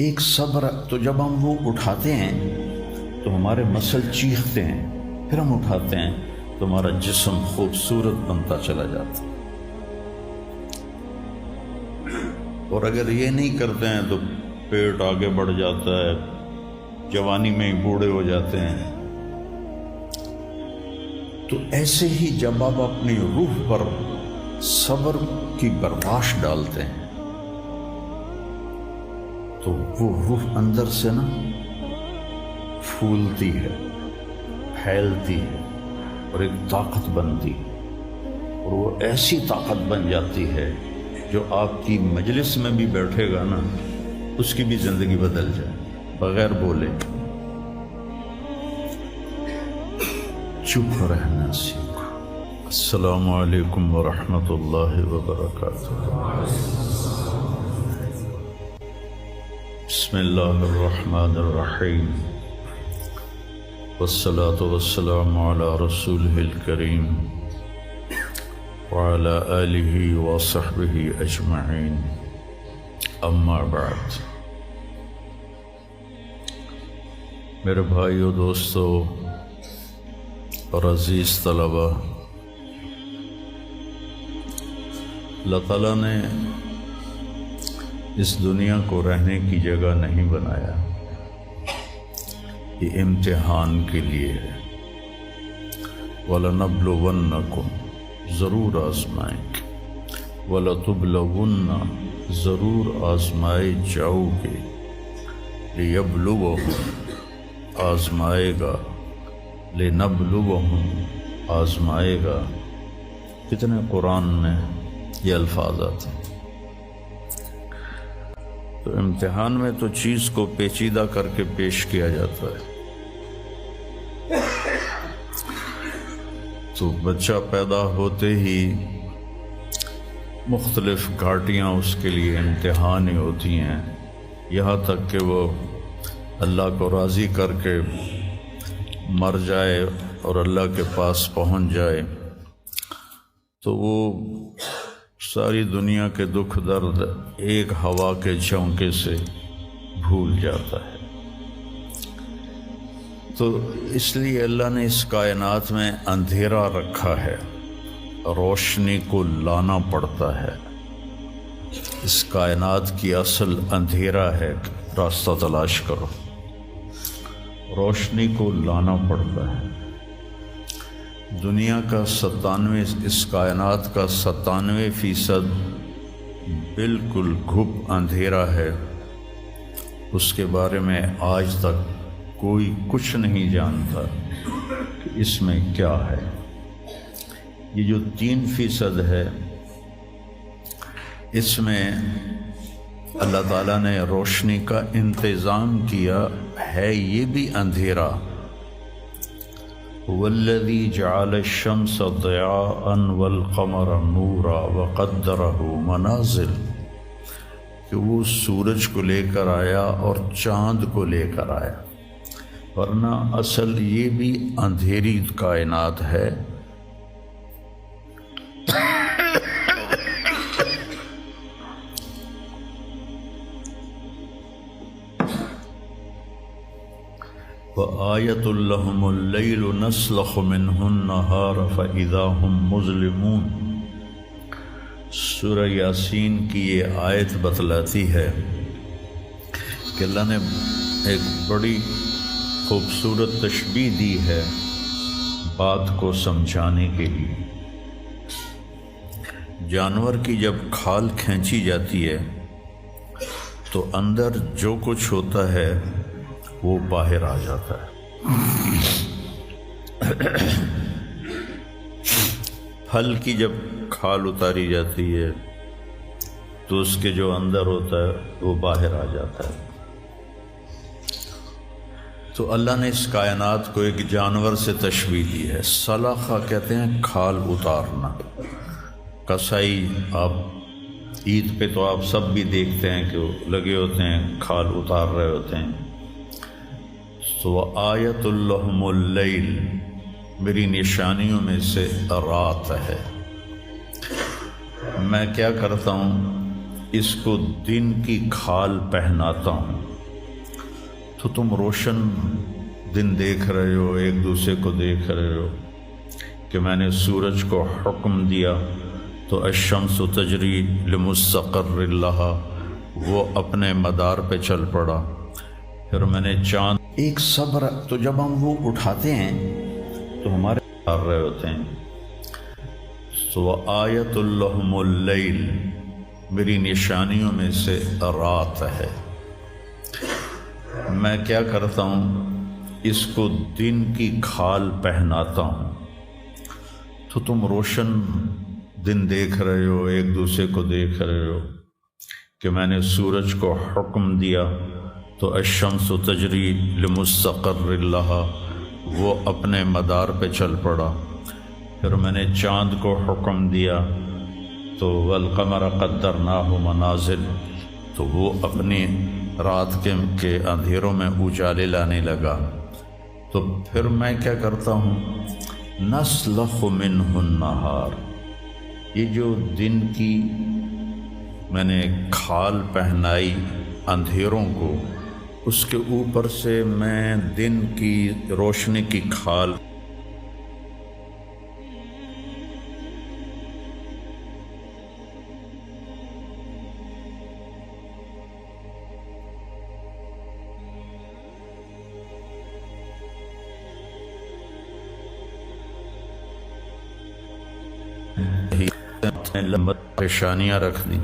ایک صبر. تو جب ہم وہ اٹھاتے ہیں تو ہمارے مسل چیختے ہیں، پھر ہم اٹھاتے ہیں تو ہمارا جسم خوبصورت بنتا چلا جاتا ہے. اور اگر یہ نہیں کرتے ہیں تو پیٹ آگے بڑھ جاتا ہے، جوانی میں ہی بوڑھے ہو جاتے ہیں. تو ایسے ہی جب آپ اپنی روح پر صبر کی برباش ڈالتے ہیں تو وہ روح اندر سے نا پھولتی ہے، پھیلتی ہے اور ایک طاقت بنتی ہے. اور وہ ایسی طاقت بن جاتی ہے جو آپ کی مجلس میں بھی بیٹھے گا نا، اس کی بھی زندگی بدل جائے بغیر بولے. چپ رہنا سیکھو. السلام علیکم ورحمۃ اللہ وبرکاتہ. بسم اللہ الرحمن الرحیم والصلاة والسلام علی رسولہ الکریم وعلی آلہ وصحبہ اجمعین. اما بعد. میرے بھائیو، دوستو اور عزیز طلبہ، اللہ تعالیٰ نے اس دنیا کو رہنے کی جگہ نہیں بنایا، یہ امتحان کے لیے ہے. وَلَنَبْلُوَنَّكُمْ، ضرور آزمائیں گے. وَلَتُبْلَوُنَّ، ضرور آزمائے جاؤ گے. لِيَبْلُوَهُمْ، آزمائے گا. لِنَبْلُوَهُمْ، آزمائے گا. کتنے قرآن میں یہ الفاظ آتے ہیں. تو امتحان میں تو چیز کو پیچیدہ کر کے پیش کیا جاتا ہے. تو بچہ پیدا ہوتے ہی مختلف گھاٹیاں اس کے لیے امتحان ہی ہوتی ہیں، یہاں تک کہ وہ اللہ کو راضی کر کے مر جائے اور اللہ کے پاس پہنچ جائے تو وہ ساری دنیا کے دکھ درد ایک ہوا کے جھونکے سے بھول جاتا ہے. تو اس لیے اللہ نے اس کائنات میں اندھیرا رکھا ہے، روشنی کو لانا پڑتا ہے. اس کائنات کی اصل اندھیرا ہے، راستہ تلاش کرو. روشنی کو لانا پڑتا ہے. دنیا کا 97، اس کائنات کا 97% بالکل گھپ اندھیرا ہے. اس کے بارے میں آج تک کوئی کچھ نہیں جانتا کہ اس میں کیا ہے. یہ جو 3% ہے، اس میں اللہ تعالیٰ نے روشنی کا انتظام کیا ہے. یہ بھی اندھیرا. والذی جعل الشمس ضیاء والقمر نورا وقدرہ منازل، کہ وہ سورج کو لے کر آیا اور چاند کو لے کر آیا. ورنہ اصل یہ بھی اندھیری کائنات ہے. وَآیَةٌ لَهُمُ اللَّيْلُ نَسْلَخُ مِنْهُ النَّهَارَ فَإِذَا هُمْ مُظْلِمُونَ. سورہ یاسین کی یہ آیت بتلاتی ہے کہ اللہ نے ایک بڑی خوبصورت تشبیہ دی ہے بات کو سمجھانے کے لیے. جانور کی جب کھال کھینچی جاتی ہے تو اندر جو کچھ ہوتا ہے وہ باہر آ جاتا ہے. پھل کی جب کھال اتاری جاتی ہے تو اس کے جو اندر ہوتا ہے وہ باہر آ جاتا ہے. تو اللہ نے اس کائنات کو ایک جانور سے تشبیہ دی ہے. سلخہ کہتے ہیں کھال اتارنا. کسائی آپ عید پہ تو آپ سب بھی دیکھتے ہیں کہ وہ لگے ہوتے ہیں، کھال اتار رہے ہوتے ہیں. تو آیت لہم اللیل، میری نشانیوں میں سے رات ہے. میں کیا کرتا ہوں، اس کو دن کی کھال پہناتا ہوں. تو تم روشن دن دیکھ رہے ہو، ایک دوسرے کو دیکھ رہے ہو کہ میں نے سورج کو حکم دیا تو الشمس تجری لمستقر لہا، وہ اپنے مدار پہ چل پڑا۔ پھر میں نے چاند ایک صبر، تو جب ہم وہ اٹھاتے ہیں تو ہمارے آ رہے ہوتے ہیں۔ تو آیت اللہم اللیل، میری نشانیوں میں سے رات ہے۔ میں کیا کرتا ہوں، اس کو دن کی کھال پہناتا ہوں، تو تم روشن دن دیکھ رہے ہو، ایک دوسرے کو دیکھ رہے ہو کہ میں نے سورج کو حکم دیا تو الشمس تجری لمستقر لہا، وہ اپنے مدار پہ چل پڑا۔ پھر میں نے چاند کو حکم دیا تو والقمر قدرناہ منازل، تو وہ اپنی رات کے اندھیروں میں اجالے لانے لگا۔ تو پھر میں کیا کرتا ہوں، نسلخ منہ النہار، یہ جو دن کی میں نے کھال پہنائی اندھیروں کو، اس کے اوپر سے میں دن کی روشنی کی کھال لمبا پریشانیاں رکھ دی۔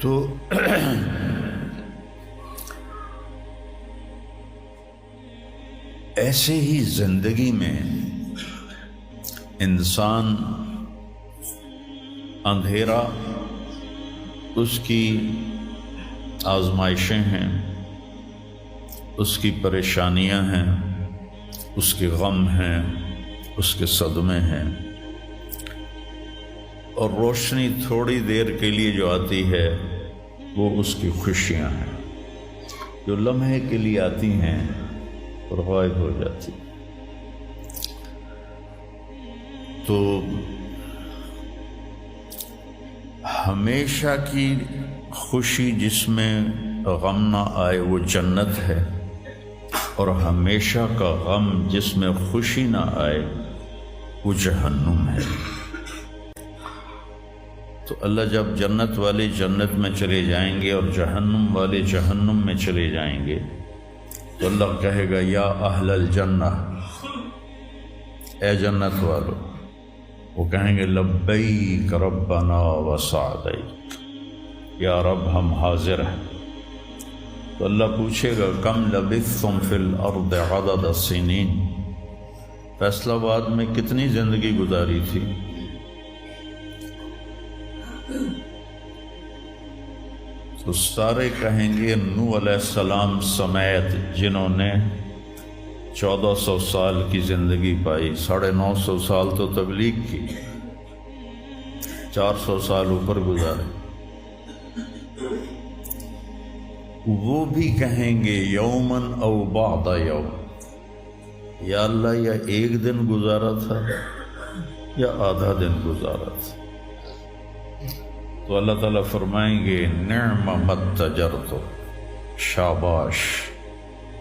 تو ایسے ہی زندگی میں انسان اندھیرا اس کی آزمائشیں ہیں، اس کی پریشانیاں ہیں، اس کے غم ہیں، اس کے صدمے ہیں، اور روشنی تھوڑی دیر کے لیے جو آتی ہے وہ اس کی خوشیاں ہیں، جو لمحے کے لیے آتی ہیں اور غائب ہو جاتی۔ تو ہمیشہ کی خوشی جس میں غم نہ آئے وہ جنت ہے، اور ہمیشہ کا غم جس میں خوشی نہ آئے وہ جہنم ہے۔ تو اللہ جب جنت والے جنت میں چلے جائیں گے اور جہنم والے جہنم میں چلے جائیں گے تو اللہ کہے گا یا اہل الجنہ، اے جنت والو، وہ کہیں گے لبیک ربنا وسعدیک، یا رب ہم حاضر ہیں۔ تو اللہ پوچھے گا کم لبثتم فی الارض عدد السنین، فیصلہ آباد میں کتنی زندگی گزاری تھی؟ تو سارے کہیں گے نوح علیہ السلام سمیت، جنہوں نے 1400 سال کی زندگی پائی، 950 سال تو تبلیغ کی، 400 سال اوپر گزارے، وہ بھی کہیں گے یومن او بعد یوم، یا اللہ یا ایک دن گزارا تھا یا آدھا دن گزارا تھا۔ تو اللہ تعالیٰ فرمائیں گے نعم متجرت، شاباش،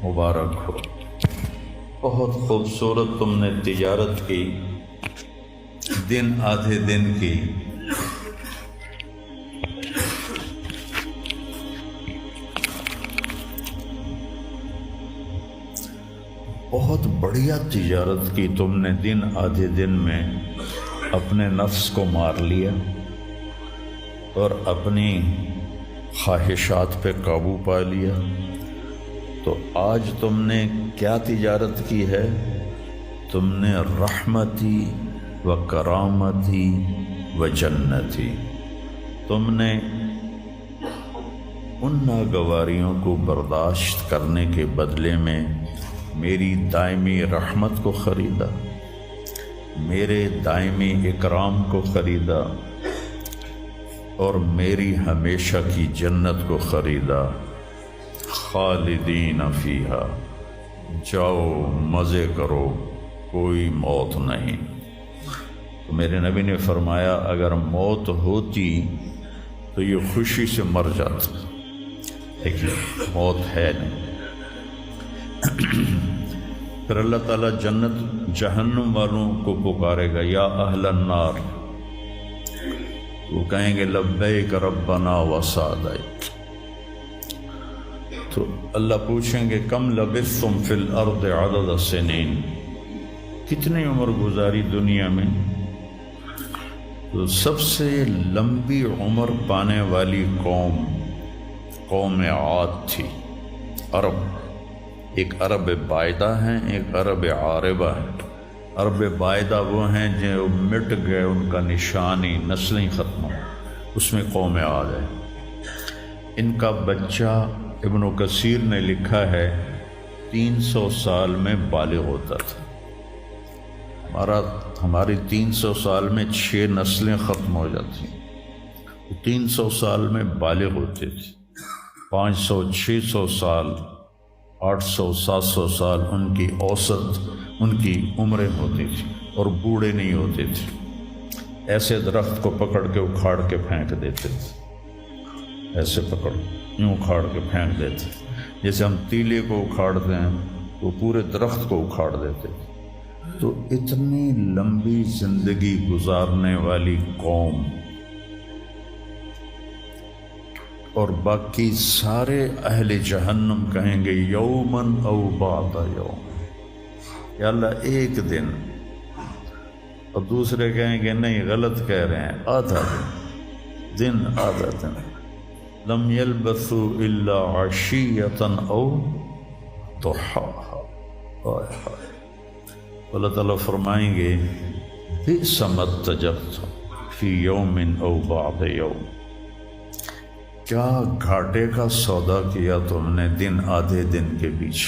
مبارک ہو، بہت خوبصورت تم نے تجارت کی، دن آدھے دن کی، بہت بڑھیا تجارت کی تم نے، دن آدھے دن میں اپنے نفس کو مار لیا اور اپنی خواہشات پہ قابو پا لیا۔ تو آج تم نے کیا تجارت کی ہے؟ تم نے رحمتی و کرامتی و جنتی، تم نے ان ناگواریوں کو برداشت کرنے کے بدلے میں میری دائمی رحمت کو خریدا، میرے دائمی اکرام کو خریدا، اور میری ہمیشہ کی جنت کو خریدا۔ خالدین فیہا، جاؤ مزے کرو، کوئی موت نہیں۔ تو میرے نبی نے فرمایا اگر موت ہوتی تو یہ خوشی سے مر جاتا، لیکن موت ہے نہیں۔ پھر اللہ تعالیٰ جنت جہنم والوں کو پکارے گا، یا اہل النار، وہ کہیں گے لبیک ربنا وسعدیک۔ تو اللہ پوچھیں گے کم لبثتم فی الارض عدد سنین، کتنی عمر گزاری دنیا میں؟ تو سب سے لمبی عمر پانے والی قوم عاد تھی، عرب۔ ایک عرب بائدہ ہیں، ایک عرب عاربہ ہیں۔ عرب بائدہ وہ ہیں جو مٹ گئے، ان کا نشانی نسلیں ختم ہو، اس میں قوم عاد ہے۔ ان کا بچہ ابن کثیر نے لکھا ہے 300 سال میں بالغ ہوتا تھا۔ ہماری 300 سال میں 6 نسلیں ختم ہو جاتی ہیں، وہ 300 سال میں بالغ ہوتے تھے۔ 500 600 سال 800 700 سال ان کی اوسط ان کی عمریں ہوتی تھی، اور بوڑھے نہیں ہوتے تھے۔ ایسے درخت کو پکڑ کے اکھاڑ کے پھینک دیتے تھے، ایسے پکڑ یوں اکھاڑ کے پھینک دیتے تھے، جیسے ہم تیلے کو اکھاڑتے ہیں تو پورے درخت کو اکھاڑ دیتے تھے۔ تو اتنی لمبی زندگی گزارنے والی قوم، اور باقی سارے اہل جہنم کہیں گے یومن او بعد یوم، یا اللہ ایک دن، اور دوسرے کہیں گے نہیں غلط کہہ رہے ہیں، آدھا دن آدھا دن۔ لم یلبثوا الا عشیۃ او ضحاہا۔ اللہ تعالیٰ فرمائیں گے بئس ما اتجرتم فی یوم او بعد یوم، کیا گھاٹے کا سودا کیا تم نے دن آدھے دن کے بیچ۔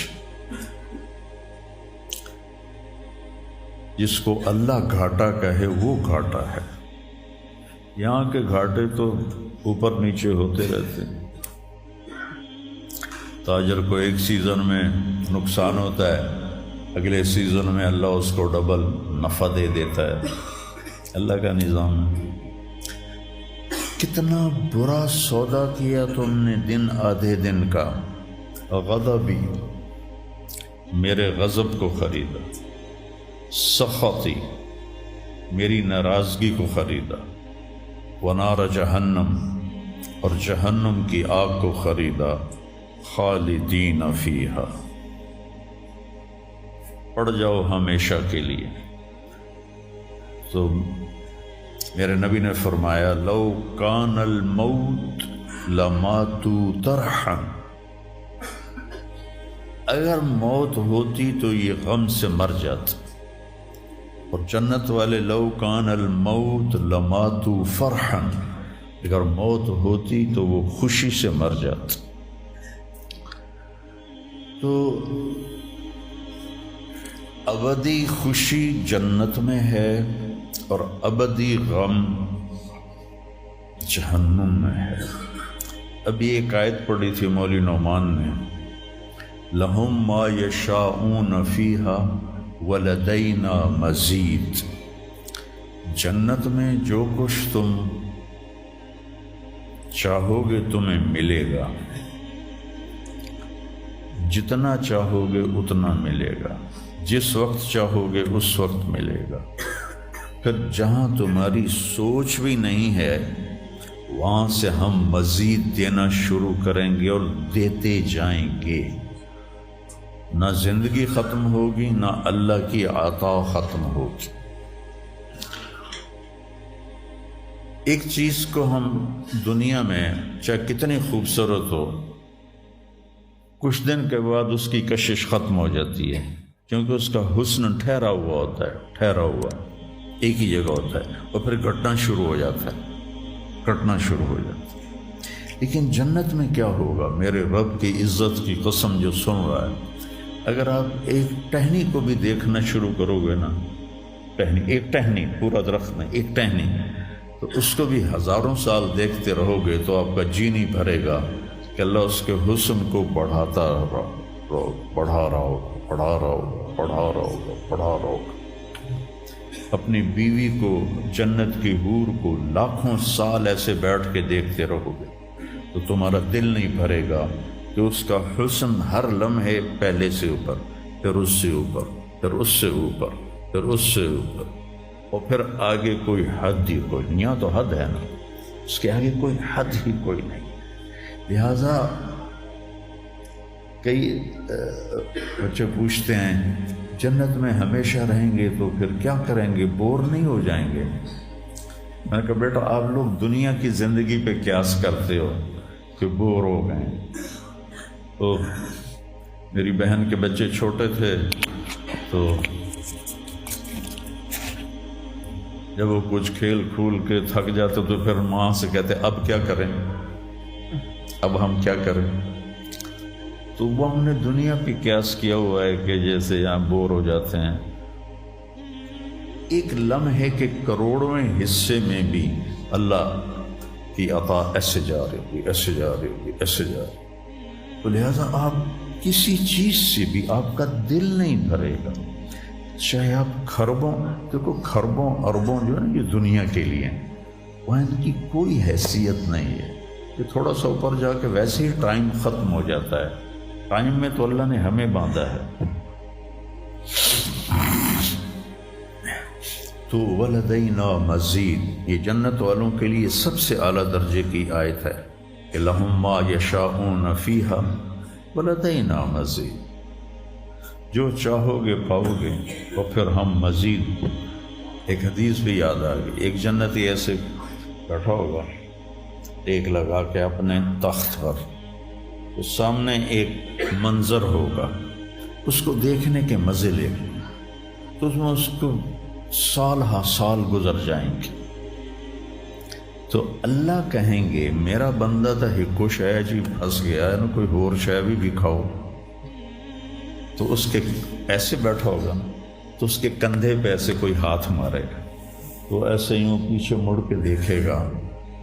جس کو اللہ گھاٹا کہے وہ گھاٹا ہے، یہاں کے گھاٹے تو اوپر نیچے ہوتے رہتے ہیں۔ تاجر کو ایک سیزن میں نقصان ہوتا ہے، اگلے سیزن میں اللہ اس کو ڈبل نفع دے دیتا ہے، اللہ کا نظام ہے۔ کتنا برا سودا کیا تم نے دن آدھے دن کا۔ غضبی، میرے غضب کو خریدا، سخطی، میری ناراضگی کو خریدا، ونار جہنم، اور جہنم کی آگ کو خریدا، خالدین فیہا، پڑ جاؤ ہمیشہ کے لیے۔ تو میرے نبی نے فرمایا لو کان الموت لماتوا طرحا، اگر موت ہوتی تو یہ غم سے مر جاتے۔ اور جنت والے لو کان الموت لماتوا فرحا، اگر موت ہوتی تو وہ خوشی سے مر جاتے۔ تو ابدی خوشی جنت میں ہے، اور ابدی غم جہنم میں ہے۔ ابھی ایک آیت پڑھی تھی مولوی نعمان نے، لہم ما یشاءون فیہا ولدینا مزید، جنت میں جو کچھ تم چاہو گے تمہیں ملے گا، جتنا چاہو گے اتنا ملے گا، جس وقت چاہو گے اس وقت ملے گا۔ پھر جہاں تمہاری سوچ بھی نہیں ہے وہاں سے ہم مزید دینا شروع کریں گے اور دیتے جائیں گے۔ نہ زندگی ختم ہوگی، نہ اللہ کی عطا ختم ہوگی۔ ایک چیز کو ہم دنیا میں چاہے کتنی خوبصورت ہو، کچھ دن کے بعد اس کی کشش ختم ہو جاتی ہے، کیونکہ اس کا حسن ٹھہرا ہوا ہوتا ہے، ٹھہرا ہوا ایک ہی جگہ ہوتا ہے، اور پھر گھٹنا شروع ہو جاتا ہے، گھٹنا شروع ہو جاتا ہے۔ لیکن جنت میں کیا ہوگا؟ میرے رب کی عزت کی قسم جو سن رہا ہے، اگر آپ ایک ٹہنی کو بھی دیکھنا شروع کرو گے نا، ایک ٹہنی، پورا درخت نہیں، ایک ٹہنی، تو اس کو بھی ہزاروں سال دیکھتے رہو گے تو آپ کا جی نہیں بھرے گا کہ اللہ اس کے حسن کو بڑھاتا رہو، بڑھا رہا ہوگا، بڑھا رہا ہوگا، بڑھا رہا ہوگا، بڑھا رہا ہوگا۔ اپنی بیوی کو، جنت کی حور کو لاکھوں سال ایسے بیٹھ کے دیکھتے رہو گے، تو تمہارا دل نہیں بھرے گا کہ اس کا حسن ہر لمحے پہلے سے اوپر، پھر اس سے اوپر، پھر اس سے اوپر، پھر اس سے اوپر، اور پھر آگے کوئی حد ہی کوئی نہیں۔ یہاں تو حد ہے نا، اس کے آگے کوئی حد ہی کوئی نہیں۔ لہذا کئی بچے پوچھتے ہیں جنت میں ہمیشہ رہیں گے تو پھر کیا کریں گے، بور نہیں ہو جائیں گے؟ میں نے کہا بیٹا آپ لوگ دنیا کی زندگی پہ قیاس کرتے ہو کہ بور ہو گئے۔ تو میری بہن کے بچے چھوٹے تھے تو جب وہ کچھ کھیل کھول کے تھک جاتے تو پھر ماں سے کہتے اب کیا کریں، اب ہم کیا کریں؟ تو وہ ہم نے دنیا پہ قیاس کیا ہوا ہے کہ جیسے یہاں بور ہو جاتے ہیں، ایک لمحے کے کروڑویں حصے میں بھی اللہ کی عطا ایسے جا رہی ہوگی، ایسے جا رہی ہوگی، ایسے جا رہی۔ تو لہٰذا آپ کسی چیز سے بھی آپ کا دل نہیں بھرے گا، چاہے آپ کھربوں، دیکھو کھربوں اربوں جو ہے نا یہ دنیا کے لیے وہاں ان کی کوئی حیثیت نہیں ہے، کہ تھوڑا سا اوپر جا کے ویسے ہی ٹائم ختم ہو جاتا ہے۔ ٹائم میں تو اللہ نے ہمیں باندھا ہے۔ تو ولدینا مزید، یہ جنت والوں کے لیے سب سے اعلیٰ درجے کی آیت ہے کہ لہم ما یشاءون فیہا ولدینا مزید، جو چاہو گے پاؤ گے، اور پھر ہم مزید۔ ایک حدیث بھی یاد آ گئی، ایک جنتی ایسے بیٹھا ہوگا ایک لگا کے اپنے تخت پر، اس سامنے ایک منظر ہوگا، اس کو دیکھنے کے مزے لے تو اس میں اس کو سال ہا سال گزر جائیں گے۔ تو اللہ کہیں گے میرا بندہ تھا ہکو شے جی پھنس گیا ہے نا، کوئی اور شے بھی کھاؤ۔ تو اس کے ایسے بیٹھا ہوگا تو اس کے کندھے پہ ایسے کوئی ہاتھ مارے گا، تو ایسے یوں پیچھے مڑ کے دیکھے گا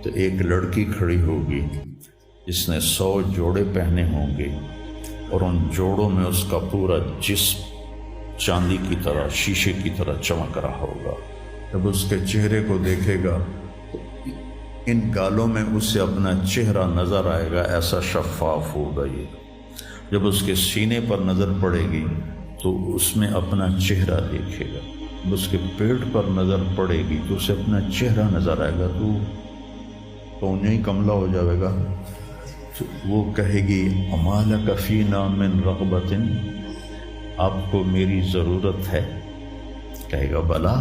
تو ایک لڑکی کھڑی ہوگی جس نے 100 جوڑے پہنے ہوں گے، اور ان جوڑوں میں اس کا پورا جسم چاندی کی طرح، شیشے کی طرح چمک رہا ہوگا۔ جب اس کے چہرے کو دیکھے گا تو ان گالوں میں اسے اپنا چہرہ نظر آئے گا، ایسا شفاف ہوگا یہ۔ جب اس کے سینے پر نظر پڑے گی تو اس میں اپنا چہرہ دیکھے گا، جب اس کے پیٹ پر نظر پڑے گی تو اسے اپنا چہرہ نظر آئے گا، تو انہیں ہی کملا ہو جائے گا۔ تو وہ کہے گی اما لک فینا من رغبۃ، آپ کو میری ضرورت ہے؟ کہے گا بلا،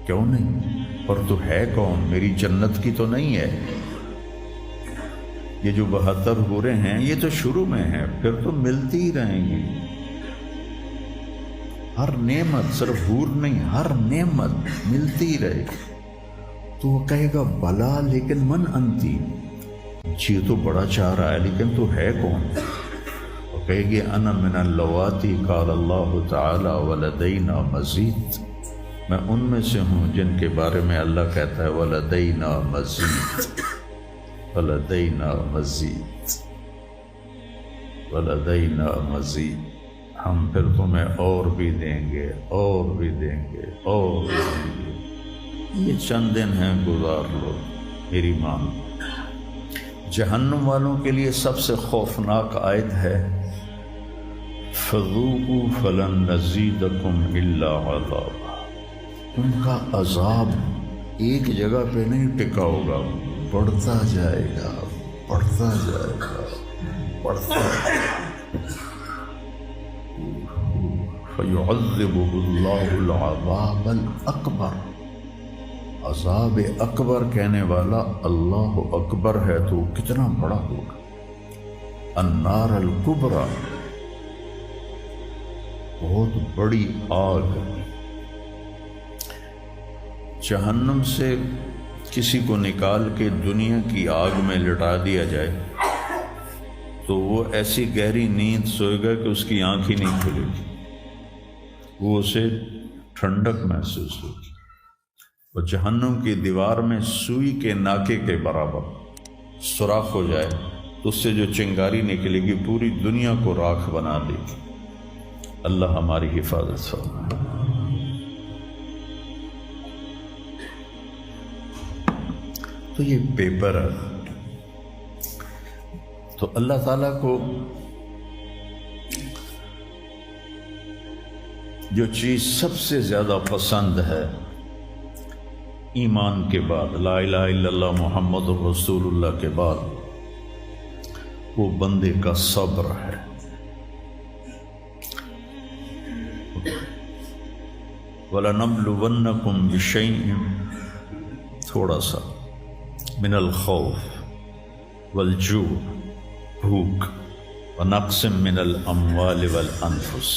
کیوں نہیں، پر تو ہے کون، میری جنت کی تو نہیں ہے۔ یہ جو 72 حوریں ہیں یہ تو شروع میں ہیں، پھر تو ملتی ہی رہیں گی۔ ہر نعمت، صرف حور نہیں، ہر نعمت ملتی ہی رہے گی۔ تو وہ کہے گا بلا لیکن من انتی، جی تو بڑا چاہ رہا ہے لیکن تو ہے کون؟ وہ کہے گی انا من اللواتی قال اللہ تعالی ولدینا مزید، میں ان میں سے ہوں جن کے بارے میں اللہ کہتا ہے ولدینا مزید، ولدینا مزید، ولدینا مزید، ہم پھر تمہیں اور بھی دیں گے، اور بھی دیں گے، اور بھی دیں گے۔ یہ چند دن ہیں، گزار لو، میری مان۔ جہنم والوں کے لیے سب سے خوفناک آیت ہے فَذُوقُوا فَلَن نَّزِيدَكُمْ إِلَّا عَذَابًا، ان کا عذاب ایک جگہ پہ نہیں ٹکا ہوگا، بڑھتا جائے گا، بڑھتا جائے گا، بڑھتا جائے گا۔ فَيُعَذِّبُهُ اللَّهُ الْعَذَابَ الْأَكْبَرَ، عذاب اکبر کہنے والا اللہ اکبر ہے تو وہ کتنا بڑا ہوگا۔ النار الکبریٰ، بہت بڑی آگ۔ جہنم سے کسی کو نکال کے دنیا کی آگ میں لٹا دیا جائے تو وہ ایسی گہری نیند سوئے گا کہ اس کی آنکھ ہی نہیں کھلے گی، وہ اسے ٹھنڈک محسوس ہوگی۔ اور جہنم کی دیوار میں سوئی کے ناکے کے برابر سوراخ ہو جائے تو اس سے جو چنگاری نکلے گی پوری دنیا کو راکھ بنا دے گی۔ اللہ ہماری حفاظت فرمائے۔ تو یہ پیپر ہے، تو اللہ تعالیٰ کو جو چیز سب سے زیادہ پسند ہے ایمان کے بعد، لا الہ الا اللہ محمد رسول اللہ کے بعد، وہ بندے کا صبر ہے۔ وَلَنَبْلُوَنَّكُمْ بِشَيْءٍ، تھوڑا سا، من الخوف والجوع، بھوک، ونقص من الاموال والانفس،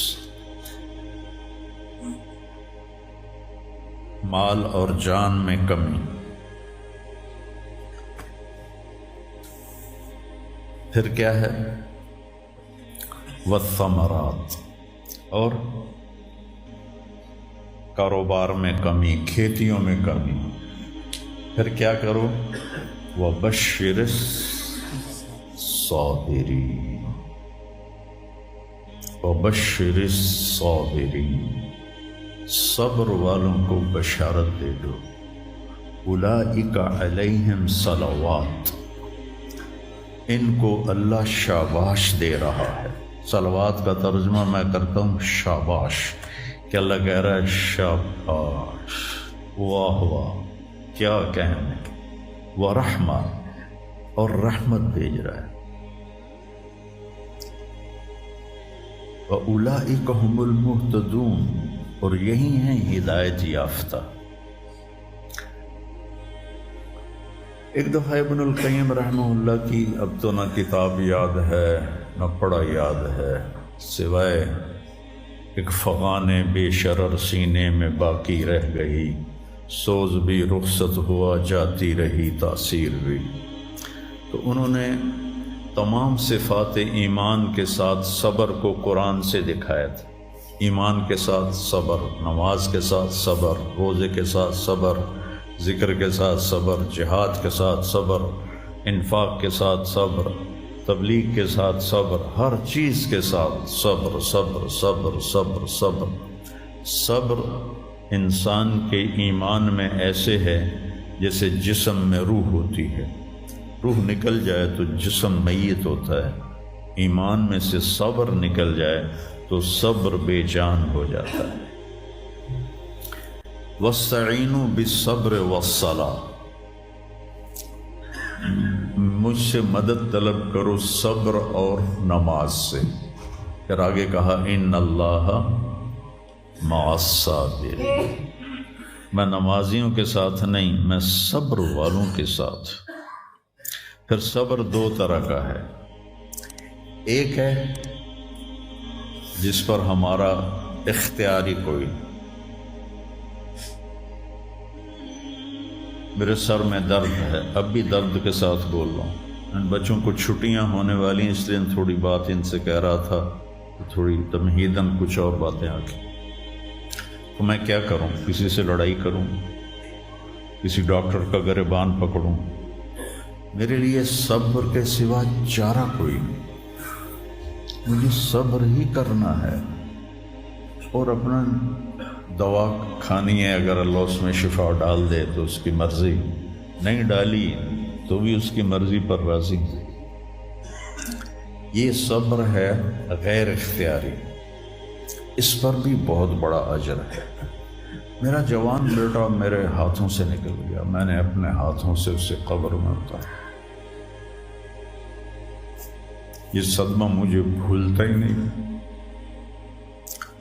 مال اور جان میں کمی۔ پھر کیا ہے؟ والثمرات، اور کاروبار میں کمی، کھیتیوں میں کمی۔ پھر کیا کرو؟ وَبَشِّرِ الصَّابِرِينَ، وَبَشِّرِ الصَّابِرِينَ، صبر والوں کو بشارت دے دو۔ اولئک علیہم صلوات، ان کو اللہ شاباش دے رہا ہے۔ صلوات کا ترجمہ میں کرتا ہوں شاباش، کہ اللہ کہہ رہا ہے شاباش، واہ واہ، کیا کہنے، ورحمہ، اور رحمت بھیج رہا ہے۔ وَأُولَئِكَ هُمُ الْمُهْتَدُونَ، اور یہی ہیں ہدایت یافتہ۔ ایک دفعہ ابن القیم رحمہ اللہ کی اب تو نہ کتاب یاد ہے نہ پڑھا یاد ہے، سوائے ایک فغان بے شرر سینے میں باقی رہ گئی، سوز بھی رخصت ہوا جاتی رہی تاثیر بھی۔ تو انہوں نے تمام صفات ایمان کے ساتھ صبر کو قرآن سے دکھایا تھا۔ ایمان کے ساتھ صبر، نماز کے ساتھ صبر، روزے کے ساتھ صبر، ذکر کے ساتھ صبر، جہاد کے ساتھ صبر، انفاق کے ساتھ صبر، تبلیغ کے ساتھ صبر، ہر چیز کے ساتھ صبر صبر صبر صبر صبر۔ صبر انسان کے ایمان میں ایسے ہے جیسے جسم میں روح ہوتی ہے، روح نکل جائے تو جسم میت ہوتا ہے، ایمان میں سے صبر نکل جائے تو صبر بے جان ہو جاتا ہے۔ وَاسْتَعِینُوا بِالصَّبْرِ وَالصَّلَاةِ، مجھ سے مدد طلب کرو صبر اور نماز سے۔ پھر آگے کہا اِنَّ اللَّهَ مَعَ الصَّابِرِينَ، میں نمازیوں کے ساتھ نہیں، میں صبر والوں کے ساتھ۔ پھر صبر دو طرح کا ہے، ایک ہے جس پر ہمارا اختیاری کوئی، میرے سر میں درد ہے، اب بھی درد کے ساتھ بول رہا ہوں، ان بچوں کو چھٹیاں ہونے والی اس لیے تھوڑی بات ان سے کہہ رہا تھا، تھوڑی تمہیداً کچھ اور باتیں آ گئی۔ تو میں کیا کروں؟ کسی سے لڑائی کروں؟ کسی ڈاکٹر کا گریبان پکڑوں؟ میرے لیے صبر کے سوا چارہ کوئی نہیں، مجھے صبر ہی کرنا ہے، اور اپنا دوا کھانی ہے، اگر اللہ اس میں شفا ڈال دے تو اس کی مرضی، نہیں ڈالی تو بھی اس کی مرضی پر راضی۔ یہ صبر ہے غیر اختیاری، اس پر بھی بہت بڑا اجر ہے۔ میرا جوان بیٹا میرے ہاتھوں سے نکل گیا، میں نے اپنے ہاتھوں سے اسے قبر میں اتارا، یہ صدمہ مجھے بھولتا ہی نہیں۔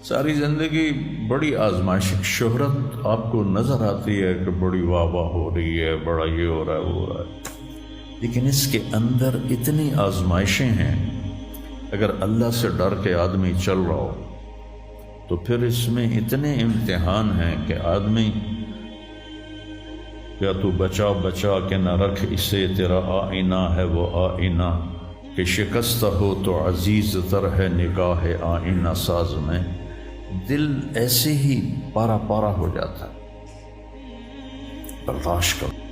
ساری زندگی بڑی آزمائش، شہرت آپ کو نظر آتی ہے کہ بڑی واہ واہ ہو رہی ہے، بڑا یہ ہو رہا ہے وہ ہو رہا ہے، لیکن اس کے اندر اتنی آزمائشیں ہیں۔ اگر اللہ سے ڈر کے آدمی چل رہا ہو تو پھر اس میں اتنے امتحان ہیں کہ آدمی کیا تو بچا بچا کے نہ رکھ اسے، تیرا آئینہ ہے وہ آئینہ، کہ شکستہ ہو تو عزیز تر ہے نگاہ آئینہ ساز میں۔ دل ایسے ہی پارا پارا ہو جاتا ہے، برداشت کرو۔